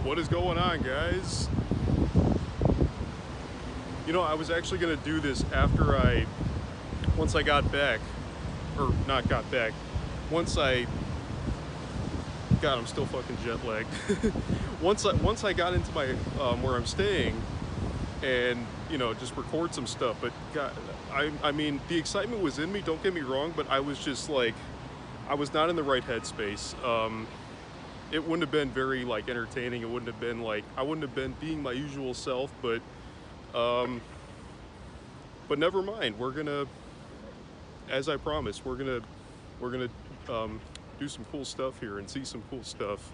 What is going on, guys? You know, I was actually gonna do this after once I got back, or not got back, once I, God, I'm still fucking jet lagged. once I got into my, where I'm staying, and, you know, just record some stuff, but God, I mean, the excitement was in me, don't get me wrong, but I was just like, I was not in the right headspace. It wouldn't have been very, like, entertaining. It wouldn't have been, like, I wouldn't have been being my usual self, but never mind. We're gonna, as I promised, we're gonna do some cool stuff here and see some cool stuff.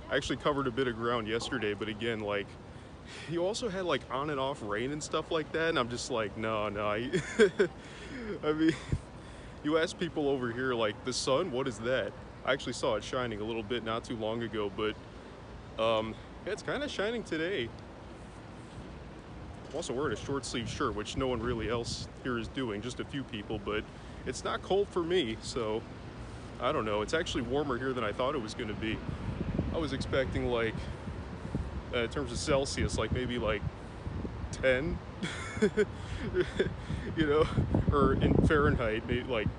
I actually covered a bit of ground yesterday, but again, like, you also had, like, on and off rain and stuff like that, and I'm just like, no. I mean, you ask people over here, like, the sun, what is that? I actually saw it shining a little bit not too long ago, but yeah, it's kind of shining today. I'm also wearing a short sleeve shirt, which no one really else here is doing, just a few people, but it's not cold for me, so I don't know. It's actually warmer here than I thought it was going to be. I was expecting, like, in terms of Celsius, like maybe like 10, you know, or in Fahrenheit, maybe like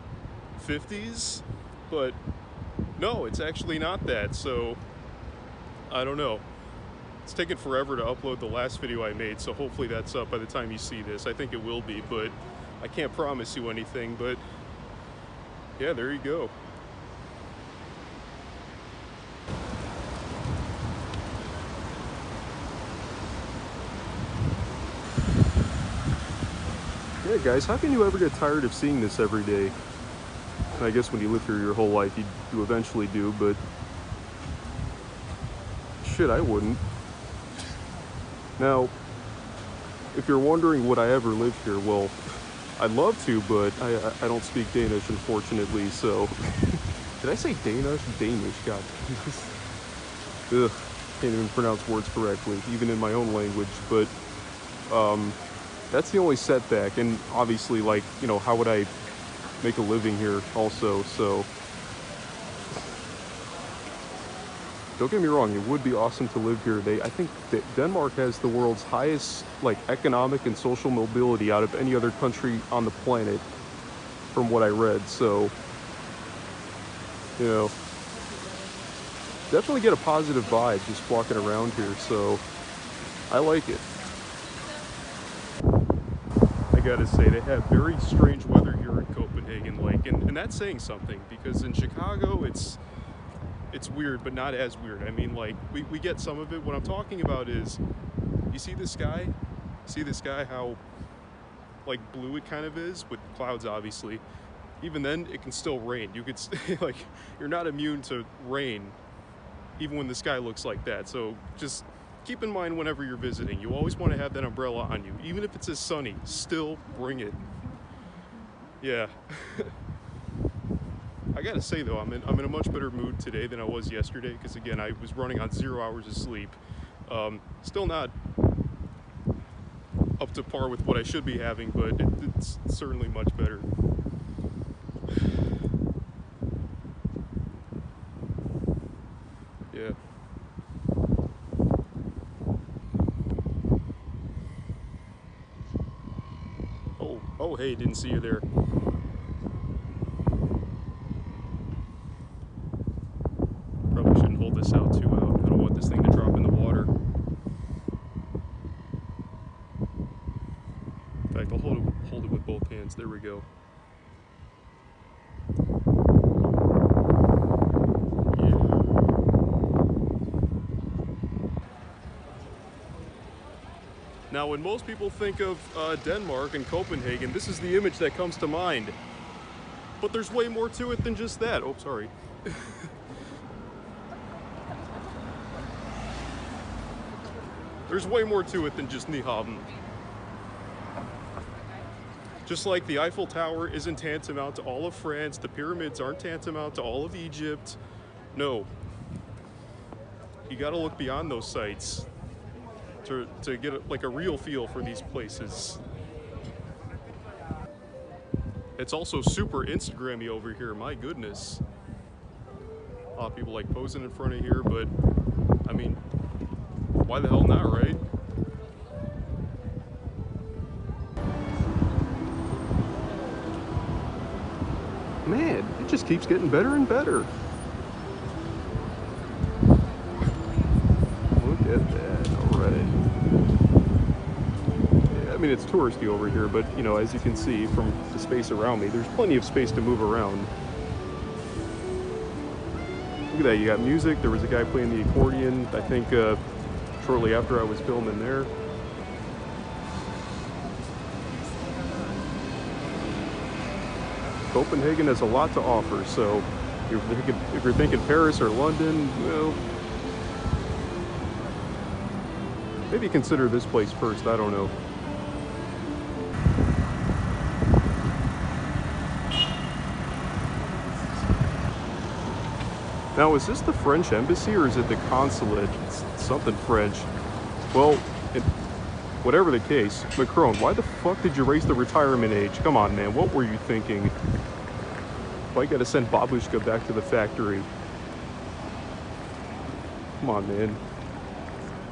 50s, but no, it's actually not that, so I don't know. It's taken forever to upload the last video I made, so hopefully that's up by the time you see this. I think it will be, but I can't promise you anything, but yeah, there you go. Yeah, guys, how can you ever get tired of seeing this every day? I guess when you live here your whole life, you eventually do, but shit, I wouldn't. Now, if you're wondering would I ever live here, well, I'd love to, but I don't speak Danish, unfortunately, so... Did I say Danish? Danish, God. Ugh, can't even pronounce words correctly, even in my own language, but that's the only setback, and obviously, like, you know, how would I make a living here also, so don't get me wrong, it would be awesome to live here. I think that Denmark has the world's highest, like, economic and social mobility out of any other country on the planet, from what I read, so, you know, definitely get a positive vibe just walking around here, so I like it. I gotta say, they have very strange weather here in Copenhagen, like, and that's saying something, because in Chicago it's weird, but not as weird. I mean, like, we get some of it. What I'm talking about is, you see this sky? See the sky, how, like, blue it kind of is, with clouds, obviously. Even then, it can still rain. You could, like, you're not immune to rain, even when the sky looks like that, so just keep in mind whenever you're visiting, you always want to have that umbrella on you. Even if it's as sunny, still bring it. Yeah. I gotta say though, I'm in a much better mood today than I was yesterday, because again, I was running on 0 hours of sleep. Still not up to par with what I should be having, but it's certainly much better. Yeah. Oh, hey, didn't see you there. Probably shouldn't hold this out too out. I don't want this thing to drop in the water. In fact, I'll hold it with both hands. There we go. Now, when most people think of Denmark and Copenhagen, this is the image that comes to mind. But there's way more to it than just that. Oh, sorry. There's way more to it than just Nyhavn. Just like the Eiffel Tower isn't tantamount to all of France, the pyramids aren't tantamount to all of Egypt. No. You gotta look beyond those sites to get like a real feel for these places. It's also super Instagrammy over here, my goodness. A lot of people like posing in front of here, but I mean, why the hell not, right? Man, it just keeps getting better and better. Look at that, all right. Yeah, I mean, it's touristy over here, but, you know, as you can see from the space around me, there's plenty of space to move around. Look at that, you got music. There was a guy playing the accordion, I think, shortly after I was filming there. Copenhagen has a lot to offer, so if you're thinking Paris or London, well, maybe consider this place first, I don't know. Now, is this the French embassy or is it the consulate? It's something French. Well, whatever the case, Macron, why the fuck did you raise the retirement age? Come on, man, what were you thinking? Why you gotta send Babushka back to the factory? Come on, man.